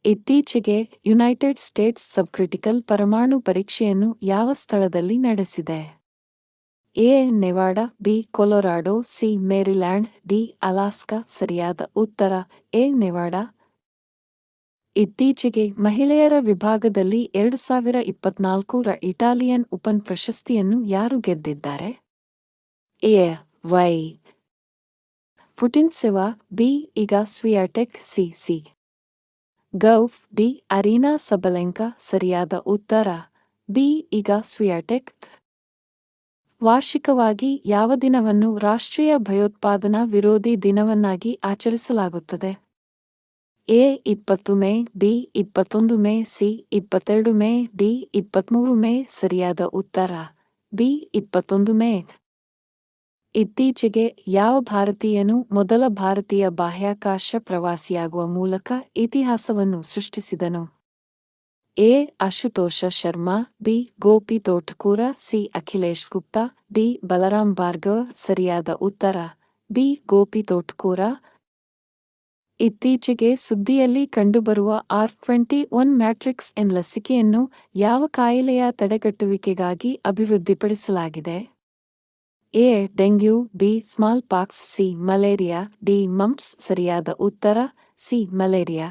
ಇತ್ತೀಚೆಗೆ United States ಸಬ್ಕ್ರಿಟಿಕಲ್ ಪರಮಾಣು ಪರೀಕ್ಷೆಯನ್ನು ಯಾವ ಸ್ಥಳದಲ್ಲಿ ನಡೆಸಿದೆ? A. Nevada, B. Colorado, C. Maryland, D. Alaska. ಸರಿಯಾದ ಉತ್ತರ ಎ. ನೆವಾಡಾ. ಇತ್ತೀಚೆಗೆ ಮಹಿಳೆಯರ ವಿಭಾಗದಲ್ಲಿ 2024ರ ಇಟಾಲಿಯನ್ ಓಪನ್ ಪ್ರಶಸ್ತಿಯನ್ನು ಯಾರು ಗೆದ್ದಿದ್ದಾರೆ? A. Y. Putintseva, B. Iga Swiatek, C. Gauff, D. Aryna Sabalenka. ಸರಿಯಾದ ಉತ್ತರ ಬಿ. Iga Swiatek. ವಾರ್ಷಿಕವಾಗಿ ಯಾವ ದಿನವನ್ನು ರಾಷ್ಟ್ರೀಯ ಭಯೋತ್ಪಾದನಾ ವಿರೋಧಿ ದಿನವನ್ನಾಗಿ ಆಚರಿಸಲಾಗುತ್ತದೆ? A. 20 May, B. 21 May, C. 22 May, D. 23 May. ಸರಿಯಾದ ಉತ್ತರ ಬಿ. 21 ಮೇ. ಇತ್ತೀಚೆಗೆ ಯಾವ ಭಾರತೀಯನು ಮೊದಲ ಭಾರತೀಯ ಬಾಹ್ಯಾಕಾಶ ಪ್ರವಾಸಿಯಾಗುವ ಮೂಲಕ ಇತಿಹಾಸವನ್ನು ಸೃಷ್ಟಿಸಿದನು? A. Ashutosh Sharma, B. Gopi Thotakura, C. Akhilesh Gupta, D. Balaram Bhargava. ಸರಿಯಾದ ಉತ್ತರ ಬಿ. ಗೋಪಿ ತೋಟಕೂರ. ಇತ್ತೀಚೆಗೆ ಸುದ್ದಿಯಲ್ಲಿ ಕಂಡುಬರುವ R21 ಮ್ಯಾಟ್ರಿಕ್ಸ್ ಎನ್ ಲಸಿಕೆಯನ್ನು ಯಾವ ಕಾಯಿಲೆಯ ತಡೆಗಟ್ಟುವಿಕೆಗಾಗಿ ಅಭಿವೃದ್ಧಿಪಡಿಸಲಾಗಿದೆ? A. Dengue, B. Small pox, C. Malaria, D. Mumps. ಸರಿಯಾದ ಉತ್ತರ ಸಿ. ಮಲೇರಿಯಾ.